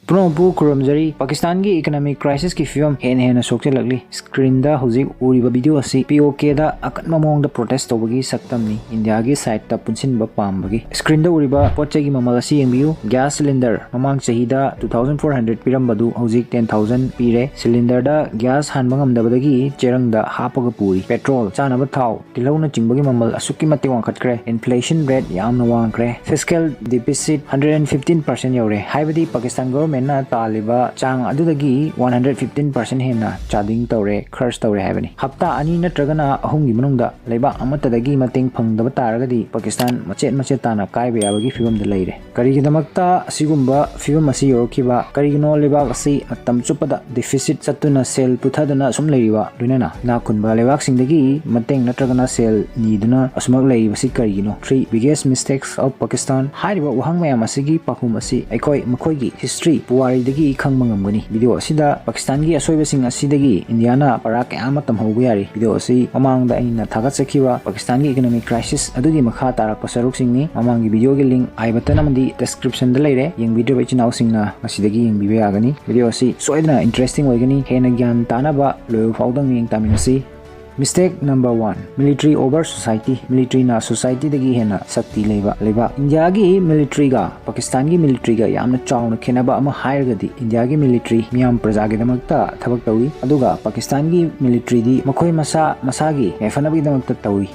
Punopu Kurumjari, Pakistan ki economic crisis ki film hen sokchelagli. Screen da hujik uriba video asi POK da akat mamong da protest tobagi saktamni. India ki side ta punsin ba pambagi. Screen da uriba poche ki mamal asi yengbiu. Gas cylinder mamang chahida 2400 pirambadu hujik 10,000 pire. Cylinder da gas han bangam dabadagi cherang da hapaga puri. Petrol chana ba thau tilau na chingbagi mamal asuki mati wangkhatkre. Inflation rate yamna wangkre. Fiscal deficit 115% yaure. Haibadi Pakistan government na taliba chang adudagi 115% hena chading tawre khurch tawre haibani. Hapta ani natragana ahumgi manungda leiba amatadagi mating phangdaba taragadi Pakistan machet tana kaiba yabagi figum da leire. Karigidamakta sigumba figum asi yorkiba karigino lebak asi matam chupada deficit satuna sel puthadana sum leiriwa lunana na kunba lebak singdagi mateng natragana sel niduna asmak leibasi karigino. 3 biggest mistakes of Pakistan hariba wahang mayam asigi pakhum asi aikoi makhoi gi history puwari dagi khang mangamgani. Video asida Pakistan gi Asoiba sing asidagi Indiana parak amatam hobu yari. Video asi mamang da aina thagat sakhiwa Pakistan gi economic crisis adugi makha tarak pasaruk singni mamang gi video gi link ai button amadi description da leire yeng video ba chinaw singna asidagi yeng bibe agani. Video asi soidna interesting oigani hena gyan tanaba loyo faudang yeng taminasi. Mistake number 1. Military over society. Military na society dagi hena sakti leba. India gi military ga Pakistan gi military ga yamna chawna khenaba ama hairgadi India gi military miyam praja gi damakta thabak tawi aduga Pakistan gi military di makhoi masagi efanabi damakta tawi.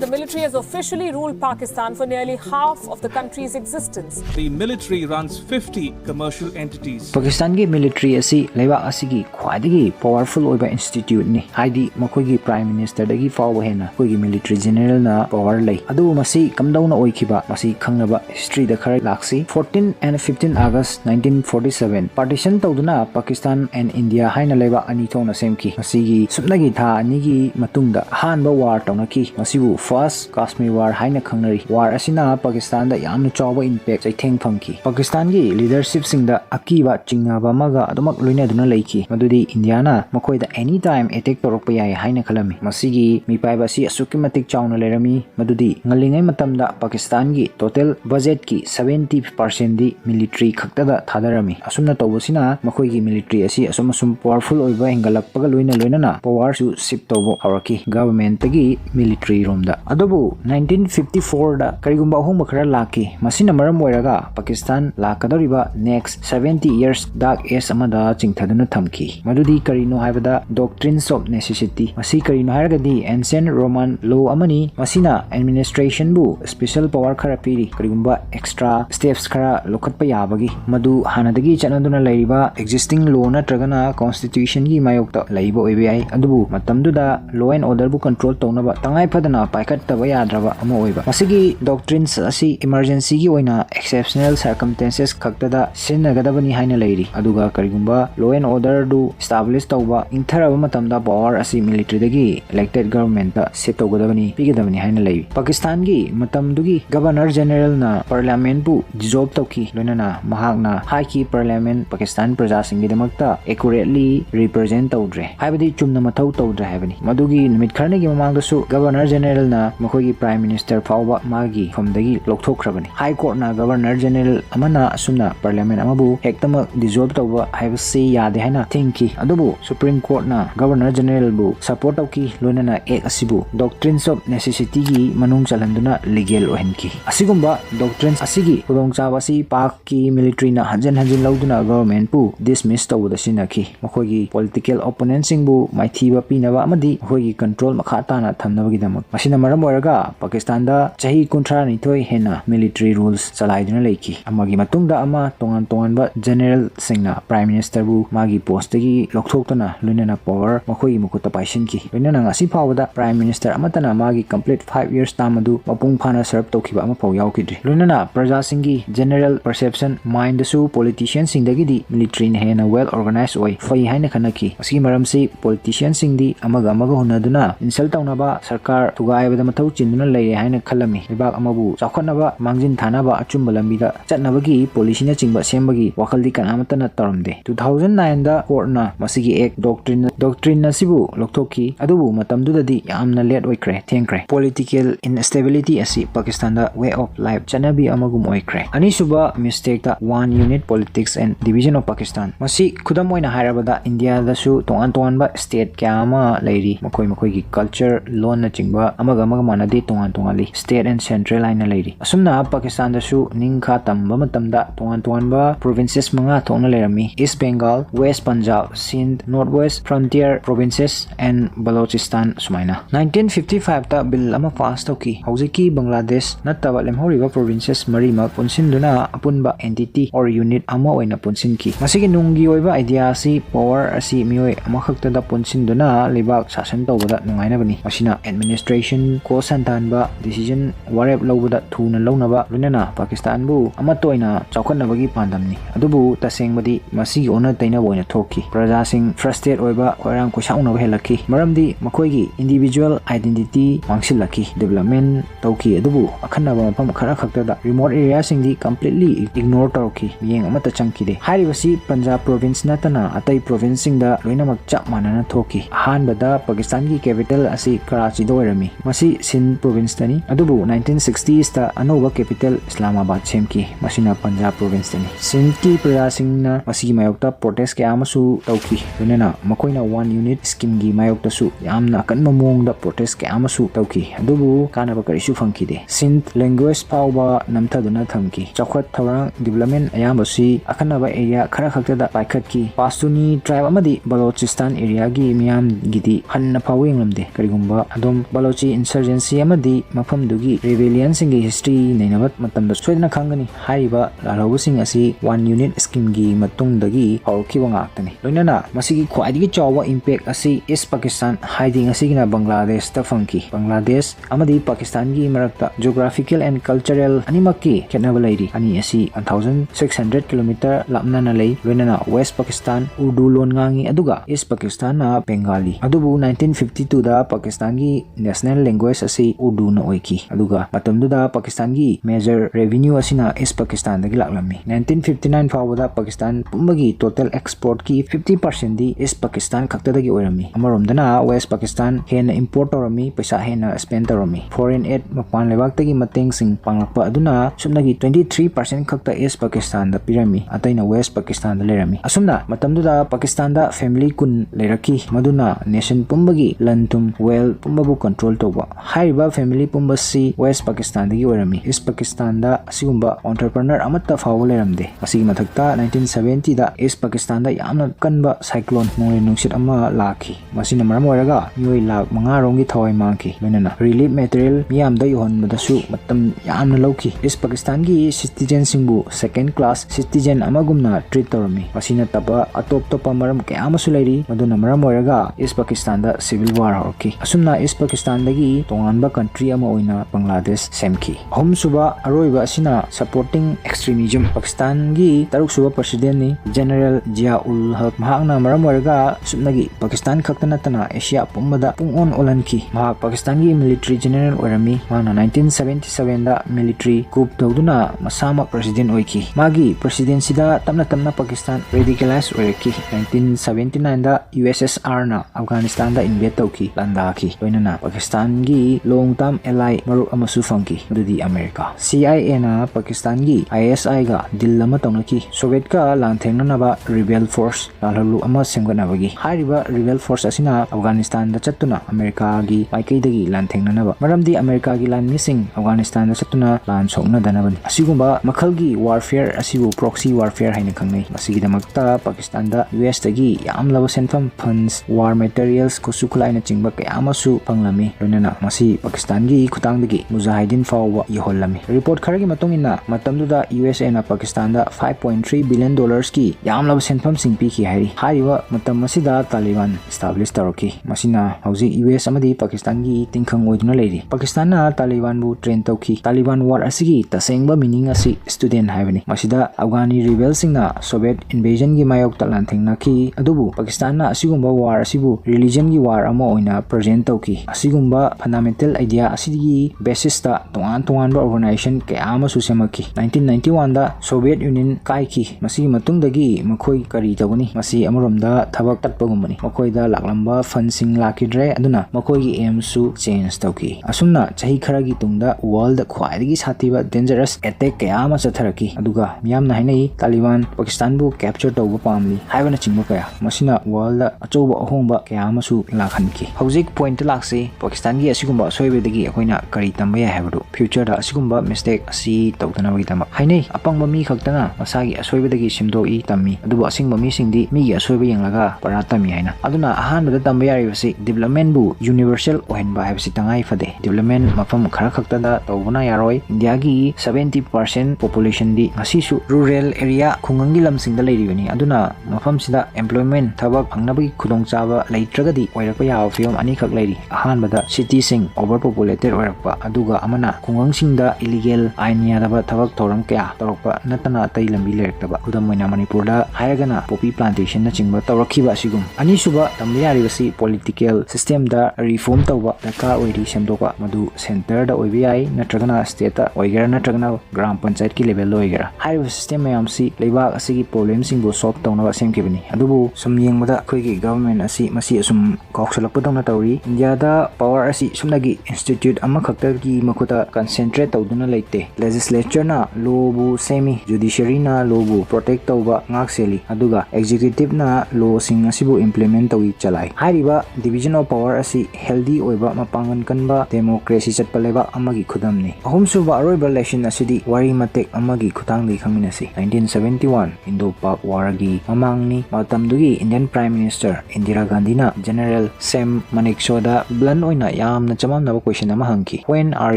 The military has officially ruled Pakistan for nearly half of the country's existence. The military runs 50 commercial entities. Pakistan ki military asi leiba asigi khwaidei powerful oiba institute ni haidi makhoi gi prime minister dagi fawa hena koi gi military general na power lei adu masi kamdauna oikiba masi khangnaba history da khara laksi. 14 and 15 August 1947 partition tawduna Pakistan and India haina leiba ani thongna semki masigi supnagi tha ani gi matungda hanba war tawnaki masibu First Kashmir War haina khangnari. War asina Pakistan da yamna chaoba impact chaitheng phangki. Pakistan gi leadership singda akiba chingnaba maga adumak loina duna leikhi. Madudi India na makhoi da anytime attack torokpa yai haina khalami. Masigi mipaiba si asuki matik chauna lerami. Madudi ngalingai matamda Pakistan gi total budget ki 70% di military khakta da thadarami. Asumna tawbasina makhoi gi military asi asum powerful oiba hingalakpaga loina na power su shift tawbo haraki government tagi military romda. Adobu 1954 da karigumba ahum khara laki masina maram oiraga Pakistan lakadoriba next 70 years dark age amada chingthaduna thamki. Madudi karino haibada doctrines of necessity. Masi karino hairagadi ancient Roman law amani masina administration bu special power khara piri karigumba extra steps khara lokhatpa yabagi madu hanadagi chanaduna leiriba existing law na tragana constitution gi mayokta leiba oibe ai adubu matamduda law and order bu control tawnaba tangai phadana paikattaba yadraba ama oiba masigi doctrines asi emergency gi oina exceptional circumstances khaktada sinnagadabani haina leiri aduga karigumba law and order du establish tawba intharaba matamda power asi military dagi elected government ta set tawgadabani pigedabani haina leiri. Pakistan gi matamdugi governor general na parliament bu dissolve tawki loinana mahakna high ki parliament Pakistan praja singi damakta accurately represent tawdre haibadi chumna mathau tawdre haibani. Madugi numit kharne gi mamangda su governor general na makhoi gi prime minister fawba magi famdagi lokthokrabani. High court na governor general amana asumna parliament amabu hektama dissolve tawba haibasi yade haina thinki adubu supreme court na governor general bu support tawki loinana ek asibu doctrines of necessity gi manung chalanduna legal ohenki. Asigumba doctrines asigi khudongchaba si pak ki military na hanjan lauduna government bu dismiss tawda sinaki makhoi gi political opponents sing bu maithiba pinaba amadi makhoi gi control makha tana thamnabagi damak masina maram oiraga Pakistan da chahi 32 hena military rules chalaiduna leiki amagi matungda ama tongan ba general singna prime minister bu magi post gi lokthokna loinana power makhoi mukuta paisinki loinana ngasi phawda prime minister amatana magi complete 5 years tamadu mapung phana serve tawkiba ama phaw yaukidri loinana praja singi general perception mind su politician singdagi di military ne hena well organized oi fai haina khanaki asi maram si politician singdi amaga hunaduna insult tawnaba sarkar tugai ꯅꯨꯡꯉꯥꯏꯕꯗ ꯃꯊꯧ ꯆꯤꯟꯗꯨꯅ ꯂꯩꯔꯦ ꯍꯥꯏꯅ ꯈꯜꯂꯝꯃꯤ ꯂꯩꯕꯥꯛ ꯑꯃꯕꯨ ꯆꯥꯎꯈꯠꯅꯕ ꯃꯥꯡꯖꯤꯟ ꯊꯥꯅꯕ ꯑꯆꯨꯝꯕ ꯂꯝꯕꯤꯗ ꯆꯠꯅꯕꯒꯤ ꯄꯣꯂꯤꯁꯤꯅ ꯆꯤꯡꯕ ꯁꯦꯝꯕꯒꯤ ꯋꯥꯈꯜꯗꯤ ꯀꯅꯥꯃꯠꯇꯅ ꯇꯧꯔꯝꯗꯦ 2009ꯗ ꯀꯣꯔꯠꯅ ꯃꯁꯤꯒꯤ ꯑꯦꯛ ꯗꯣꯛꯇ꯭ꯔꯤꯟ ꯑꯁꯤꯕꯨ ꯂꯧꯊꯣꯛꯈꯤ ꯑꯗꯨꯕꯨ ꯃꯇꯝꯗꯨꯗꯗꯤ ꯌꯥꯝꯅ ꯂꯦꯠ ꯑꯣꯏꯈ꯭ꯔꯦ ꯊꯦꯡꯈ꯭ꯔꯦ ꯄꯣꯂꯤꯇꯤꯀꯦꯜ ꯏꯟꯁꯇꯦꯕꯤꯂꯤꯇꯤ ꯑꯁꯤ ꯄꯥꯀꯤꯁꯇꯥꯟꯗ ꯋꯦ ꯑꯣꯐ ꯂꯥꯏꯐ ꯆꯠꯅꯕꯤ ꯑꯃꯒꯨꯝ ꯑꯣꯏꯈ꯭ꯔꯦ ꯑꯅꯤꯁꯨꯕ ꯃꯤꯁꯇꯦꯛꯇ one unit politics and division of Pakistan मसी खुदम ओइना हायरबदा इंडिया दसु तोंगान तोंगानबा स्टेट क्या अमा लैरी मखोई मखोई कल्चर लोन न चिंगबा अमगा मानदे तोंगान तोंगाली स्टेट एंड सेंट्रल लाइन लैरी असुमना पाकिस्तान दसु निंखा तंबा मतमदा तोंगान तोंगानबा प्रोविंसेस मंगा थोंना लेरमी East Bengal West Punjab Sindh North West Frontier provinces and Balochistan सुमाइना 1955 ता बिल अमा पास तौकी हौजिकी बांग्लादेश नत्तबा लेमहौरिबा प्रोविंसेस मरीमा पुनसिनदुना अपुनबा एंटिटी और यूनिट अमा ओइना पुनसिनकी मसिगी नुंगी ओइबा आइडिया असि पावर असि मियोय अमाखक्तदा पुनसिनदुना लेबाक शासन तौबदा नुंगाइनाबनी मसिना एडमिनिस्ट्रेशन को संतानबा डिसीजन वारेप लौबदा थुना लौनबा रुनना पाकिस्तान बु अमतोइना चौखनबगी पांदमनी अदुबु तसेंगबदी मसिगी ओना तैना ओइना थोकी प्रजा सिंग फ्रस्ट्रेट ओइबा खोरांग कुसाउनबा हेलकी मरमदी मखोइगी इंडिविजुअल आइडेंटिटी मांगसिलकी डेवलपमेंट तौकी अदुबु अखन्नबा मफम खरा खक्तदा रिमोट एरिया सिंगदी कंप्लीटली इग्नोर तौकी मियेंग अमता चंकीदे हारिबसी पंजाब प्रोविंस नतना अतै प्रोविंस सिंगदा लोइनमक चप मानना थोकी अहानबदा पाकिस्तान की कैपिटल असि कराची दोरमी मसी सिंध प्रोविंस तनी अदुबु 1960s ता अनोबा कैपिटल इस्लामाबाद सेमकी मसिना पंजाब प्रोविंस तनी सिंध की प्रजा सिंगना मसी मायोक्ता प्रोटेस्ट के आमसु तौकी लोइनना मखोइना वन यूनिट स्कीम गी मायोक्तासु यामना अकनबा मोंगदा प्रोटेस्ट के आमसु तौकी अदुबु कानबा करिसु फंकीदे सिंध लैंग्वेज फाउबा नमथदुना थमकी चौखत थौरांग डेवलपमेंट अयामबसी अखनबा एरिया खरा खक्तदा पाइखतकी पास्तुनी ट्राइब अमदी बलोचिस्तान एरिया गी मियाम गिदी हन्ना फावेंगलमदे करिगुंबा अदोम बलोची इंसर्जेंसी अमदी मफमदुगी रेबेलियन सिंगी हिस्ट्री नैनबत मतमदा सोयदना खंगनी हारिबा लालौबसिंग असि वन यूनिट स्कीम गी मतुंगदगी हौरखिबा ngaktani लोइनना मसिगी ख्वाइदगी चावा इंपैक्ट असि ईस्ट पाकिस्तान हाइडिंग असिगिना बांग्लादेश ता फंकी बांग्लादेश अमदी पाकिस्तान गी मरक्ता जियोग्राफिकल एंड कल्चरल अनिमक्की खेतनबा लैरी अनि असि 1600 किलोमीटर लापना लई लोइनना वेस्ट पाकिस्तान उर्दू लोन ngangi aduga ईस्ट पाकिस्तान ना बेंगाली अदुबु 1952 दा पाकिस्तान की नेशनल लैंग्वेज असि उर्दू न ओइकी अदुगा मतमदुदा पाकिस्तान की मेजर रेवेन्यू असिना ईस्ट पाकिस्तान दगी लाक्लमी 1959 फावदा पाकिस्तान पुंबगी टोटल एक्सपोर्ट की 50% दी ईस्ट पाकिस्तान खक्तदगी ओइरमी अमरोमदना वेस्ट पाकिस्तान हेना इंपोर्ट तौरमी पैसा हेना स्पेंड तौरमी फॉरेन एड मपान लेबाक्तगी मतेंग सिंग पांगलपा अदुना सुमनगी 23% खक्ता ईस्ट पाकिस्तान दा पिरमी अतैना वेस्ट पाकिस्तान दा लेरमी असुमना मतमदुदा पाकिस्तान दा फैमिली कुन लेरकी मदुना नेशन पुंबगी लंतुम वेल पुंबबु कंट्रोल तौबा हाइबा फैमिली पुंबसी वेस्ट पाकिस्तान दगी ओरमी ईस्ट पाकिस्तान दा असिगुंबा एंटरप्रेन्योर अमत्ता फाव लेरमदे असिगी मथक्ता 1970 दा ईस्ट पाकिस्तान दा यामना कनबा साइक्लोन नोंले नुंसित अमा लाखी मसिना मरम ओरगा मियोय लाख मंगा रोंगी थवाई मांकी लोइनना रिलीफ मटेरियल मियाम दा योहनबदसु मतम यामना लौकी ईस्ट पाकिस्तान की सिटीजन सिंगबु सेकेंड क्लास सिटीजन अमगुमना ट्रीट तौरमी मसिना तबा अतोप तोपा मरम कया अमसु लैरी मदुना मरम ओरगा ईस्ट पाकिस्तान दा सिविल वार हौरकी असुमना ईस्ट पाकिस्तान दगी तोंगानबा कंट्री अमा ओइना बांग्लादेश सेमकी अहुमसुबा अरोइबा असिना सपोर्टिंग एक्सट्रीमिज्म पाकिस्तान गी तरुकसुबा प्रेसिडेंट नि जनरल जिया उल हक महाकना मरम ओरगा सुमनगी पाकिस्तान खक्तनतना एशिया पुंबदा पुंगओन ओलनकी महाक पाकिस्तान की मिलिट्री जनरल ओरमी माना 1977 दा मिलिट्री coup तौदुना मसामक प्रेसिडेंट ओइकी मागी प्रेसिडेंसीदा तमना पाकिस्तान रेडिकलाइज ओइरकी 1979 दा USSR ना अफगानिस्तान दा इन्वेट तौकी लंदाकी लोइनना पाकिस्तान गी लॉन्ग टर्म एलाई मरु अमसु फंकी मदुदी अमेरिका CIA ना पाकिस्तान गी ISI गा दिल अमा तौनकी सोवियत का लांथेंगनबा रिबेल फोर्स लालहलु अमा सेमगनबगी हारिबा रिबेल फोर्स असिना अफगानिस्तान दा चत्तुना अमेरिका गी माइकैदगी लांथेंगनबा मरमदी अमेरिका गी लानमिसिंग अफगानिस्तान दा चत्तुना लान सोंगना दनबनी असिगुंबा मखलगी वारफेयर असिबु प्रॉक्सी वारफेयर हाइना खंगनै मसिगिदमक्ता पाकिस्तान दा US तगी यामलबा सेनफम फंड्स वार मटेरियल्स को सुखलाइना चिंगबा कयामसु फंगलमी लोइनना मसी पाकिस्तान गी खुतांगदगी मुजाहिदीन फावबा यहोलमी रिपोर्ट खरगी मतुंगिना मतमदुदा USA ना पाकिस्तान दा 5.3 बिलियन डॉलर्स की यामलबा सेनफम सिंग पीकी हाइरी हारिबा मतम मसिदा तालिबान एस्टैब्लिश तौरकी मसिना हौजी US अमदी पाकिस्तान गी तिंखंग ओइदुना लेरी पाकिस्तान ना तालिबान बु ट्रेन तौकी तालिबान वार असिगी तसेंगबा मीनिंग असि स्टूडेंट हाइबनी मसिदा अफगानी रिबेल सिंगना सोवियत इन्वेजन की मायोक्ता लांथेंगनाकी अदुबु पाकिस्तान ना असिगुंबा वार असिबु रिलीजन की वार अमा ओइना present तौकी असिगुंबा fundamental idea asigi basis ta tongan organization kaya amasu semaki 1991 da Soviet Union kaiki masi matungdagi Makhoi kari tawani masi amromda thabak tatpagumani Makhoi da laklamba funding lakidre aduna Makhoi gi aim su change tawki asumna chahi kharagi tungda world khwaidagi sathiba dangerous attack kaya ama chatharaki aduga miyamna hainai Taliban Pakistan bu capture tawba pamli haibana chingba kaya masina world achoba ahongba kaya amasu lakhanki hojik point laksi Pakistan gi asigumba soibedagi akoina kari tamba ya habdu future da asigumba mistake asi tawdana wi tama hainai apangba mi khaktana masagi asoibedagi simdoi tammi aduba asingba mi singdi mi gi asoiba yenglaga paratami haina aduna ahanbada tamba yari basi development bu universal ohenba habsi tangai fade development mafam khara khaktada tawbana yaroi India gi 70% population di asisu rural area khungangi lamsingda leiribani aduna mafam sida employment thabak phangnabagi khudongchaba leitragadi oirakpa yaw fiom ani khak leiri ahanbada city sing overpopulated oirakpa aduga amana khungangsingda illegal ainia daba thabak thoram kya torokpa natana tai lambi leiraktaba kudamoina manipurda hairagana poppy plantation na chingba tawrakhiba asigum ani suba tamyari basi political system da reform tawba daka oiri semdoka madu center da oibi ai natragana state ta oigera natragana gram panchayat ki level oigera high system mayam si leiba asigi problem sing bo solve tawna semkibani adubu sum yengmada khoigi government asi masi asum koksalakpadawna tawri India da power asi sumnagi institute ama khaktagi makhuta concentrate tawduna leite legislature na law bu semi judiciary na law bu protect tawba ngakseli aduga executive na law sing asibu implement tawi chalai hariba division of power asi healthy oiba mapangan kanba democracy chatpaleba amagi khudamni ahumsuba aroiba election asidi wari matek amagi khutangli khangminasi 1971 Indo-Pak War gi mamangni matamdugi Indian Prime Minister Indira Gandhi na General Sam Manekshaw blunt oina yamna chamamnaba question ama hangki when are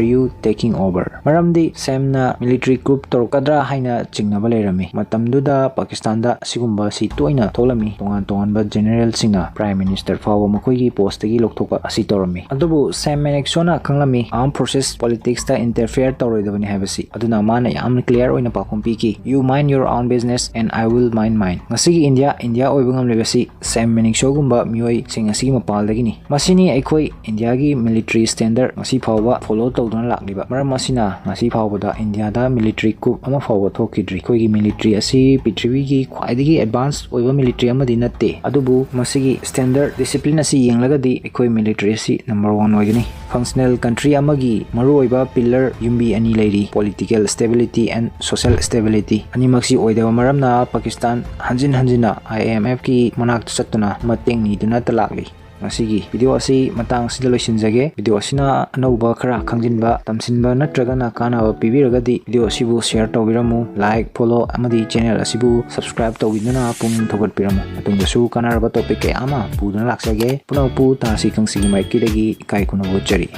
you taking over maramdi Sam na military coup torkadra haina chingnaba lerami matamduda Pakistan da sigumba si toina tholami tongan ba general singa Prime Minister fawa Makhoi gi post gi lokthoka asi torami adubu Sam Manekshaw na khanglami armed forces politics ta interfere toroidabani habasi aduna mana yamna clear oina pakhum piki you mind your own business and I will mind mine ngasigi India oibangam lebasi Sam Manekshaw gumba mioi sing asigi mapaldagini masini aikoi India gi military standard ngasi fawba follow tawduna lakliba maram masina ngasi fawbada India da military coup ama fawba thokidri koi gi military asi Prithvi gi khwaidagi advanced oiba military amadi natte adubu masigi standard discipline asi yenglagadi aikoi military asi number 1 oigani functional country amagi maru oiba pillar yumbi ani leiri political stability and social stability ani maksi oidaba maramna Pakistan hanjina IMF ki manak chatuna mateng ni duna talakli ngasigi video asi matang sida loisinjage video asina anauba khara khangjinba tamsinba natragana kanaba pibiragadi video asibu share tawbiramu like follow amadi channel asibu subscribe tawiduna pung thogat piramu atungdasu kanaraba topic ke ama puduna laksage punapu Tasi Khangsi gi maiki dagi kai kunabu chari